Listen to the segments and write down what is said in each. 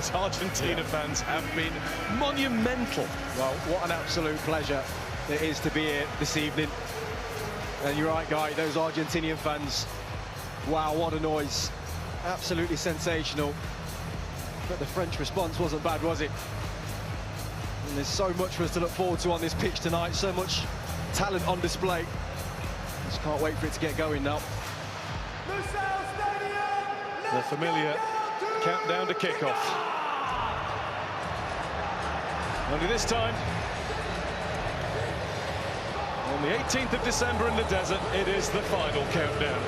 those Argentina fans have been monumental. Well, what an absolute pleasure it is to be here this evening. And you're right, Guy, those Argentinian fans, wow, what a noise. Absolutely sensational. But the French response wasn't bad, was it? And there's so much for us to look forward to on this pitch tonight, so much talent on display. Just can't wait for it to get going now. The familiar countdown to kickoff. Only this time, on the 18th of December in the desert, it is the final countdown.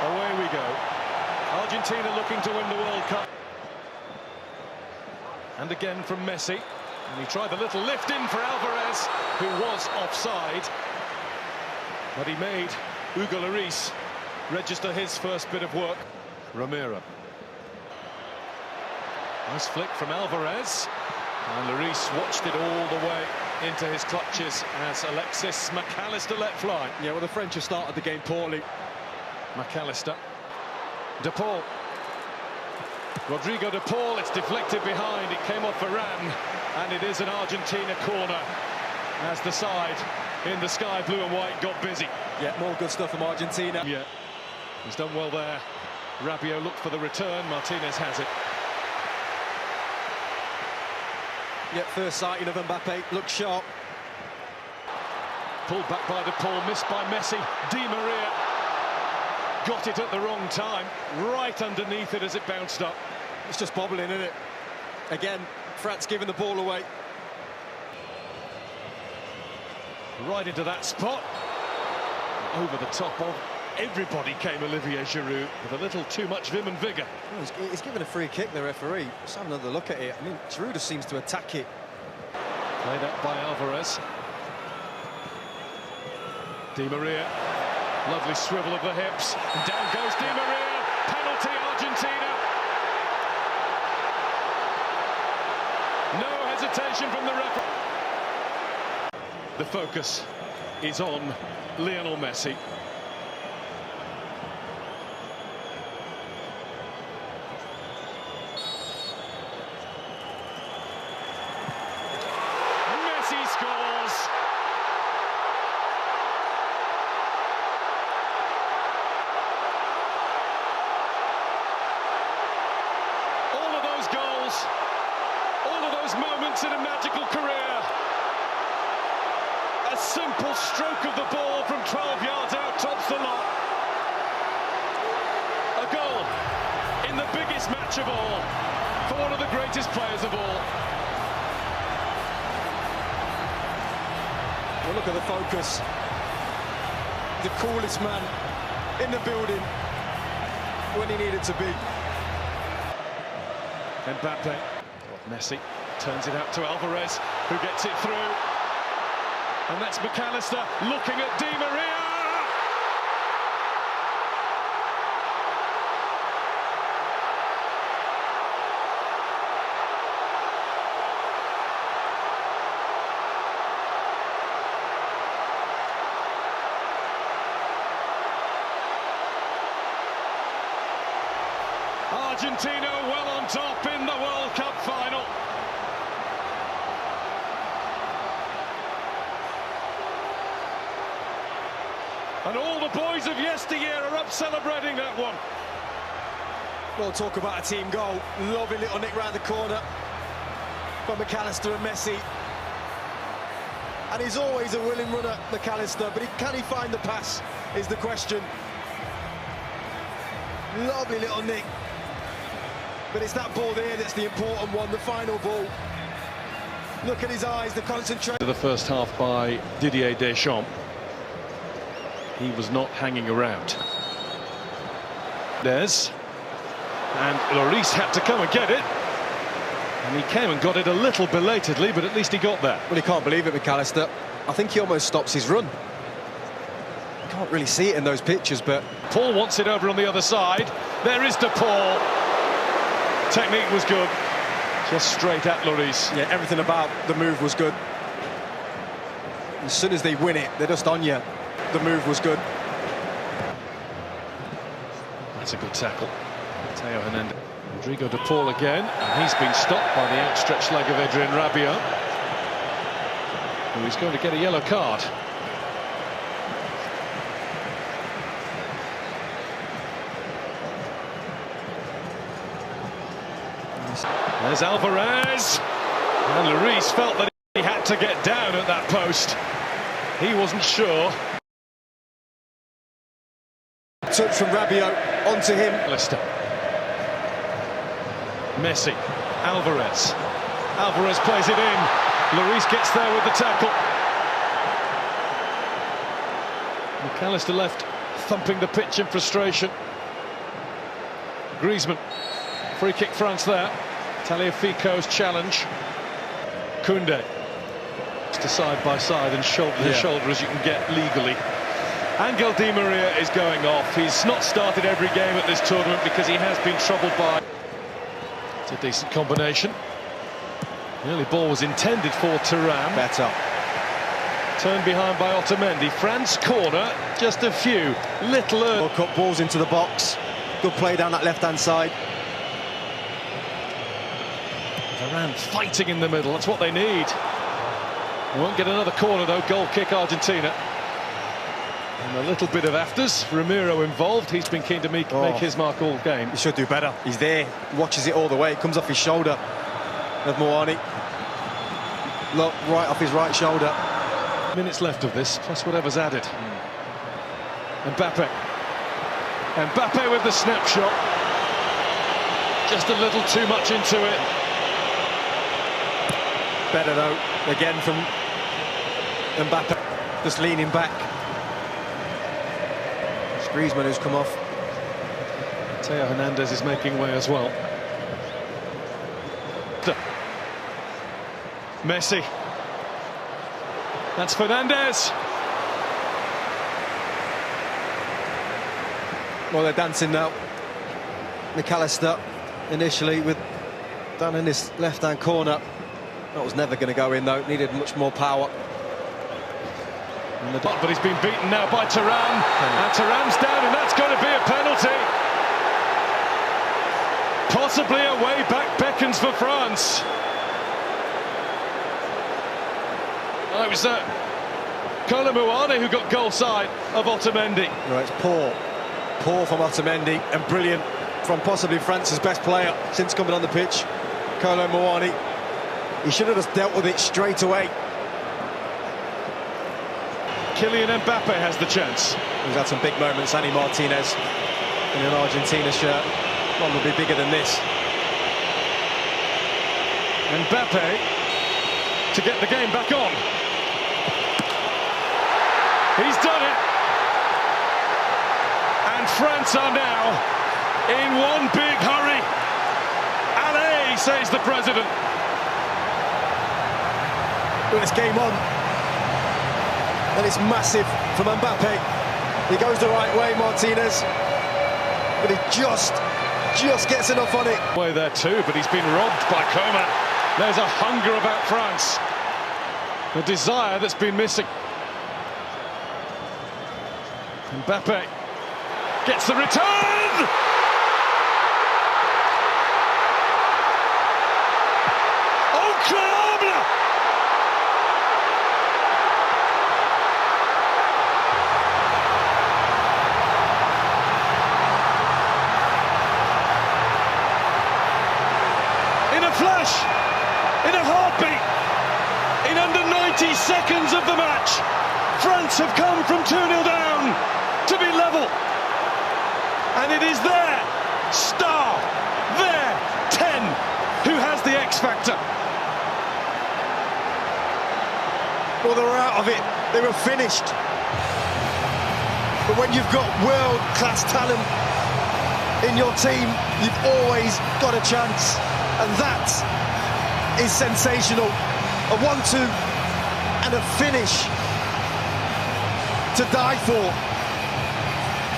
Away we go. Argentina looking to win the World Cup. And again from Messi. And he tried the little lift in for Alvarez, who was offside. But he made Hugo Lloris register his first bit of work. Romero. Nice flick from Alvarez. And Lloris watched it all the way into his clutches as Alexis McAllister let fly. Yeah, well, the French have started the game poorly. McAllister. De Paul. Rodrigo De Paul, it's deflected behind. It came off Varane, and it is an Argentina corner as the side in the sky blue and white got busy. Yeah, more good stuff from Argentina. Yeah, he's done well there. Rabiot looked for the return. Martinez has it. Yeah, first sighting of Mbappe, looks sharp. Pulled back by De Paul, missed by Messi. Di Maria got it at the wrong time, right underneath it as it bounced up. It's just bobbling, isn't it? Again, France giving the ball away. Right into that spot. Over the top of everybody came Olivier Giroud with a little too much vim and vigour. Oh, he's given a free kick, the referee. Let's have another look at it. I mean, Giroud just seems to attack it. Played up by Alvarez. Di Maria. Lovely swivel of the hips. Down goes Di Maria. Penalty, Argentina. No hesitation from the referee. The focus is on Lionel Messi. Messi scores. All of those goals, all of those moments in a magical career. A simple stroke of the ball from 12 yards out tops the lot. A goal in the biggest match of all for one of the greatest players of all. Well, look at the focus. The coolest man in the building when he needed to be. Mbappe. Messi turns it out to Alvarez, who gets it through. And that's McAllister looking at Di Maria. Argentina well on top in the World Cup final. And all the boys of yesteryear are up celebrating that one. Well, talk about a team goal. Lovely little nick round the corner from McAllister and Messi. And he's always a willing runner, McAllister, but can he find the pass is the question. Lovely little nick. But it's that ball there that's the important one, the final ball. Look at his eyes, the concentration. The first half by Didier Deschamps. He was not hanging around. There's, and Lloris had to come and get it. And he came and got it a little belatedly, but at least he got there. Well, he can't believe it, McAllister. I think he almost stops his run. You can't really see it in those pictures, but... Paul wants it over on the other side. There is De Paul. Technique was good. Just straight at Lloris. Yeah, everything about the move was good. As soon as they win it, they're just on you. The move was good. That's a good tackle. Teo Hernandez. Rodrigo de Paul again, and he's been stopped by the outstretched leg of Adrien Rabiot, who is going to get a yellow card. There's Alvarez, and Lloris felt that he had to get down at that post. He wasn't sure. Touch from Rabiot onto him. Lister. Messi, Alvarez. Alvarez plays it in. Lloris gets there with the tackle. McAllister left thumping the pitch in frustration. Griezmann. Free kick France there. Tagliafico's challenge. Koundé. Just a side by side and shoulder to shoulder as you can get legally. Angel Di Maria is going off. He's not started every game at this tournament because he has been troubled by... It's a decent combination. The early ball was intended for Thuram. Better. Turned behind by Otamendi. France corner, just a few. Little early. World Cup balls into the box. Good play down that left-hand side. Varane fighting in the middle, that's what they need. Won't get another corner though, goal kick Argentina. And a little bit of afters, Ramiro involved, he's been keen to make his mark all game. He should do better, he's there, watches it all the way, it comes off his shoulder of Moani. Look, right off his right shoulder. Minutes left of this, plus whatever's added. Mbappe. Mbappe with the snapshot. Just a little too much into it. Better though, again from Mbappe, just leaning back. It's Griezmann who's come off. Teo Hernandez is making way as well. Messi. That's Fernandez. Well, they're dancing now. McAllister initially with down in this left-hand corner. That was never going to go in though, needed much more power. But he's been beaten now by Thuram, and Thuram's down, and that's going to be a penalty. Possibly a way back beckons for France. Oh, it was Muani who got goal side of Otamendi. Right, it's poor from Otamendi, and brilliant from possibly France's best player since coming on the pitch, Muani. He should have just dealt with it straight away. Kylian Mbappe has the chance. He's had some big moments, Annie Martinez, in an Argentina shirt. One will be bigger than this. Mbappe to get the game back on. He's done it. And France are now in one big hurry. Allez, says the president. Well, it's game on. And it's massive from Mbappe. He goes the right way, Martinez. But he just gets enough on it. Way there too, but he's been robbed by Coman. There's a hunger about France. A desire that's been missing. Mbappe gets the return! Flash, in a heartbeat, in under 90 seconds of the match, France have come from 2-0 down to be level. And it is their star, their 10, who has the X factor. Well, they were out of it, they were finished. But when you've got world-class talent in your team, you've always got a chance. And that is sensational. A 1-2 and a finish to die for.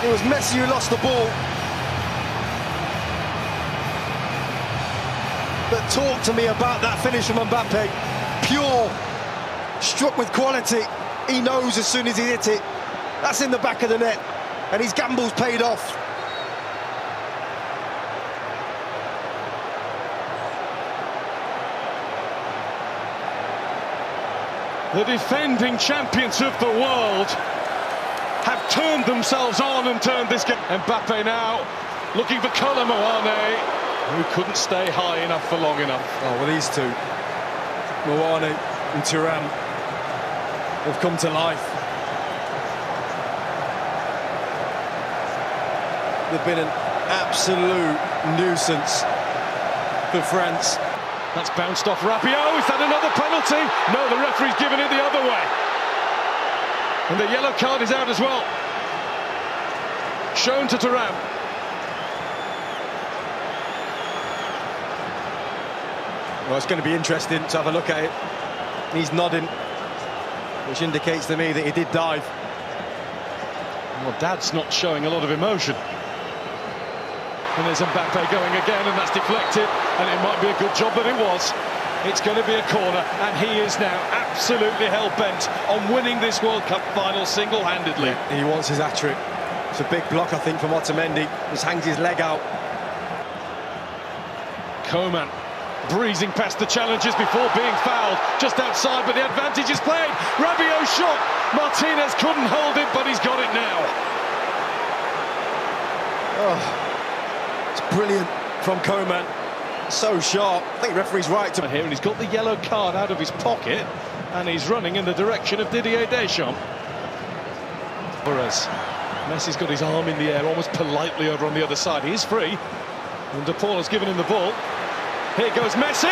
It was Messi who lost the ball. But talk to me about that finish from Mbappe. Pure, struck with quality. He knows as soon as he hit it, that's in the back of the net. And his gamble's paid off. The defending champions of the world have turned themselves on and turned this game. Mbappe now looking for Moane, who couldn't stay high enough for long enough. Oh, well, these two, Moane and Thuram, have come to life. They've been an absolute nuisance for France. That's bounced off Rabiot. Is that another penalty? No, the referee's given it the other way. And the yellow card is out as well. Shown to Thuram. Well, it's going to be interesting to have a look at it. He's nodding, which indicates to me that he did dive. Well, Dad's not showing a lot of emotion. And there's Mbappe going again, and that's deflected. And it might be a good job that it was. It's going to be a corner, and he is now absolutely hell-bent on winning this World Cup final single-handedly. He wants his hat-trick. It's a big block, I think, from Otamendi. Just hangs his leg out. Coman breezing past the challenges before being fouled just outside, but the advantage is played. Rabiot shot. Martinez couldn't hold it, but he's got it now. Oh, it's brilliant from Coman. So sharp. I think the referee's right to here, and he's got the yellow card out of his pocket, and he's running in the direction of Didier Deschamps. Whereas Messi's got his arm in the air, almost politely over on the other side. He's free, and De Paul has given him the ball. Here goes Messi!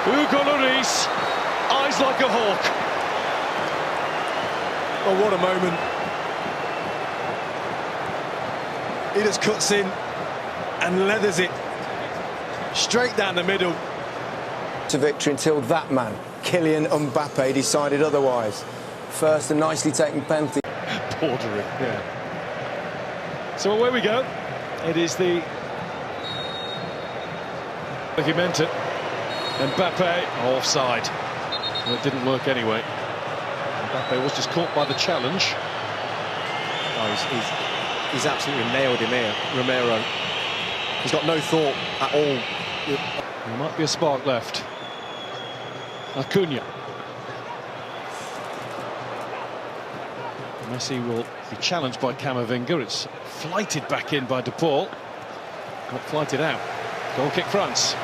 Hugo Lloris, eyes like a hawk. Oh, what a moment. He just cuts in and leathers it straight down the middle. To victory until that man, Kylian Mbappe, decided otherwise. First, a nicely taken penalty. Bordering, yeah. So away we go. It is the... He meant it. Mbappe offside. Well, it didn't work anyway. Mbappe was just caught by the challenge. Oh, he's absolutely nailed him here, Romero. He's got no thought at all. There might be a spark left. Acuna. Messi will be challenged by Camavinga. It's flighted back in by De Paul. Got flighted out. Goal kick France.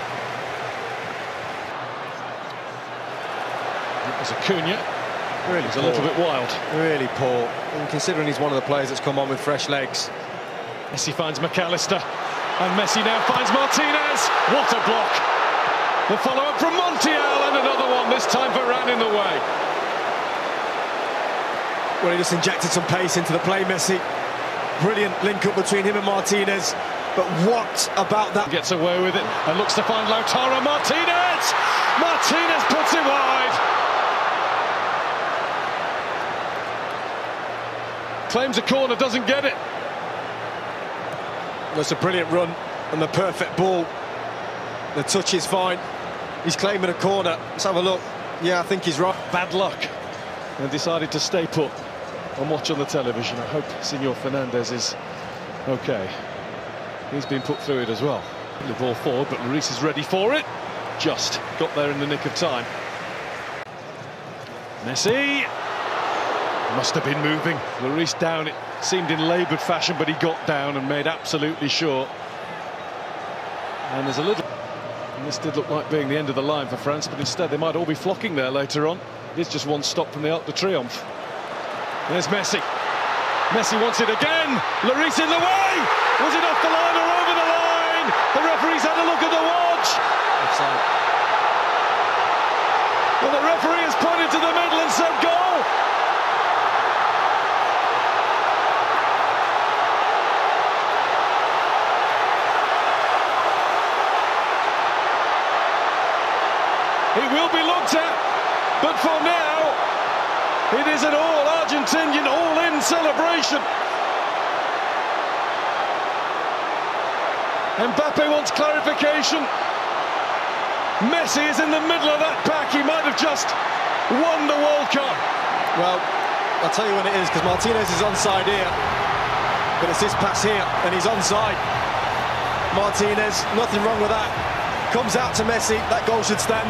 It was Acuna. Really, it's a little bit wild. Really poor. And considering he's one of the players that's come on with fresh legs. Messi finds McAllister. And Messi now finds Martinez. What a block. The follow-up from Montiel, and another one, this time Varane in the way. Well, he just injected some pace into the play, Messi. Brilliant link-up between him and Martinez. But what about that? Gets away with it and looks to find Lautaro Martinez! Martinez puts it wide. Claims a corner, doesn't get it. That's a brilliant run and the perfect ball. The touch is fine. He's claiming a corner. Let's have a look. Yeah, I think he's right. Bad luck. And decided to stay put and watch on the television. I hope Senor Fernandez is okay. He's been put through it as well. The ball forward, but Lloris is ready for it. Just got there in the nick of time. Messi must have been moving. Lloris down, it seemed in laboured fashion, but he got down and made absolutely sure. And there's a little... And this did look like being the end of the line for France, but instead they might all be flocking there later on. It's just one stop from the Arc de Triomphe. There's Messi. Messi wants it again. Lloris in the way. Was it off the line or over the line? The referee's had a look at the watch. Offside. Well, the referee has pointed to the middle and said goal. It will be looked at, but for now, it is an all-Argentinian, all-in celebration. Mbappe wants clarification. Messi is in the middle of that pack. He might have just won the World Cup. Well, I'll tell you when it is, because Martinez is onside here. But it's this pass here, and he's onside. Martinez, nothing wrong with that. Comes out to Messi, that goal should stand.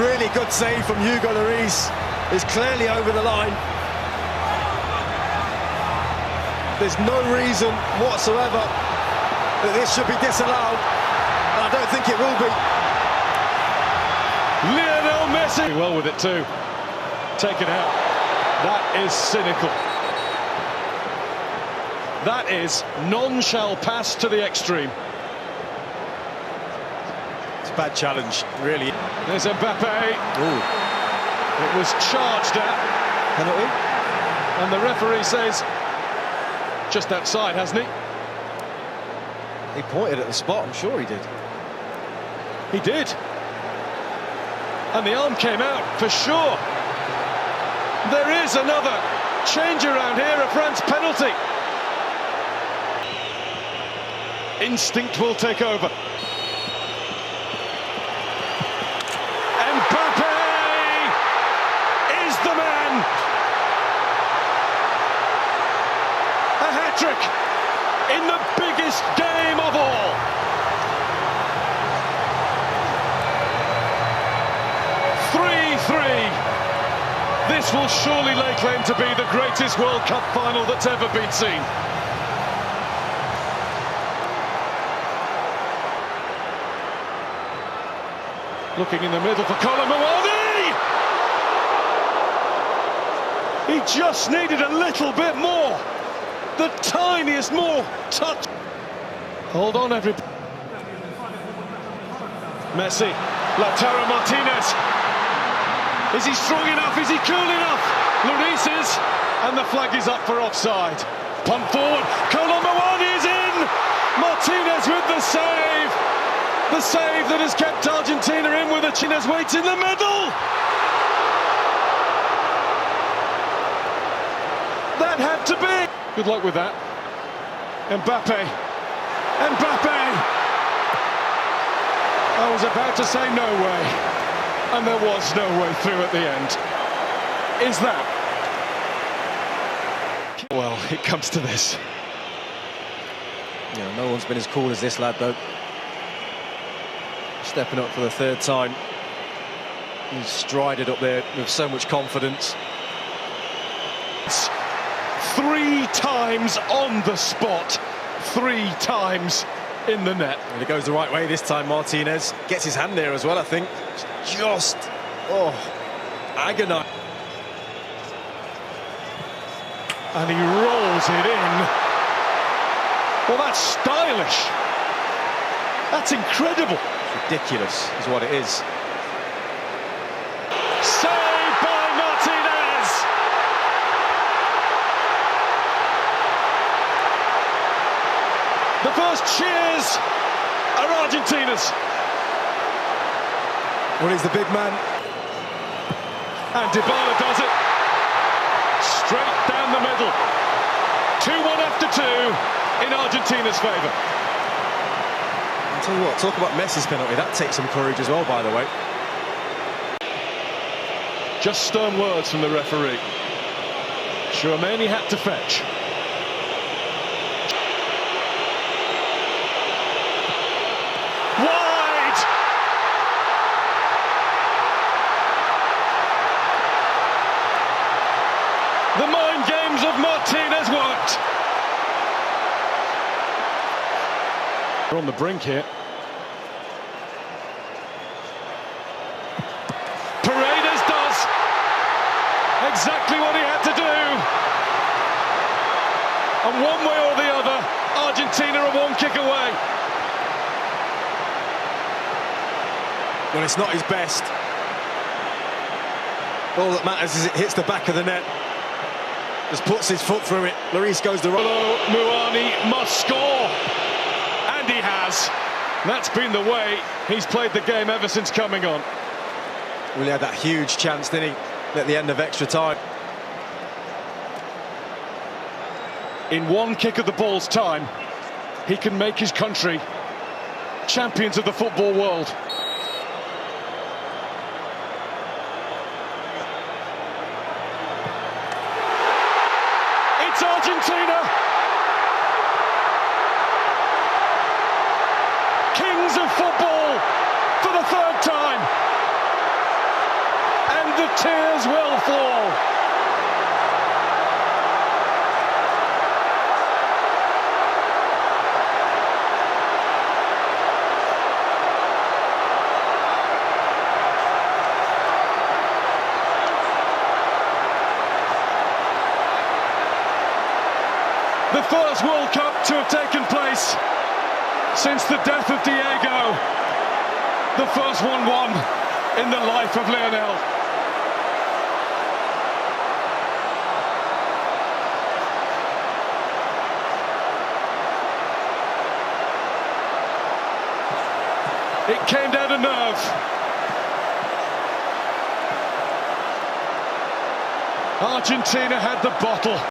Really good save from Hugo Lloris. Is clearly over the line. There's no reason whatsoever that this should be disallowed. And I don't think it will be. Lionel Messi! Well with it too. Taken out. That is cynical. That is none shall pass to the extreme. It's a bad challenge, really. There's Mbappe. Ooh. It was charged at. Penalty. And the referee says just outside, hasn't he? He pointed at the spot, I'm sure he did. He did. And the arm came out, for sure. There is another change around here, a France penalty. Instinct will take over. Mbappe is the man. A hat-trick in the biggest game of all. This will surely lay claim to be the greatest World Cup final that's ever been seen. Looking in the middle for Colomboani! He just needed a little bit more. The tiniest more touch. Hold on, everybody. Messi, Lautaro Martinez. Is he strong enough? Is he cool enough? Lloris is, and the flag is up for offside. Punt forward, Colomboani is in! Martinez with the save! The save that has kept Argentina in with a Martinez waits in the middle! That had to be! Good luck with that. Mbappe! I was about to say no way. And there was no way through at the end. Is that? Well, it comes to this. Yeah, no one's been as cool as this lad, though. Stepping up for the third time. He's strided up there with so much confidence. It's 3 times on the spot. 3 times in the net. And it goes the right way this time. Martinez gets his hand there as well, I think. Just, agonizing. And he rolls it in. Well, that's stylish. That's incredible. It's ridiculous, is what it is. Saved by Martinez. The first cheers are Argentina's. Well, he's the big man. And Dybala does it. Straight down the middle. 2-1 after 2 in Argentina's favour. I'll tell you what, talk about Messi's penalty. That takes some courage as well, by the way. Just stern words from the referee. Tchouaméni had to fetch. The mind games of Martinez worked. We're on the brink here. Paredes does exactly what he had to do. And one way or the other, Argentina are 1 kick away. Well, it's not his best. All that matters is it hits the back of the net. Just puts his foot through it. Lloris goes the right. Muani must score. And he has. That's been the way he's played the game ever since coming on. Well, he had that huge chance, didn't he, at the end of extra time. In 1 kick of the ball's time, he can make his country champions of the football world. It's Argentina! the first World Cup to have taken place since the death of Diego. The first 1-1 in the life of Lionel. It came down to nerve. Argentina had the bottle.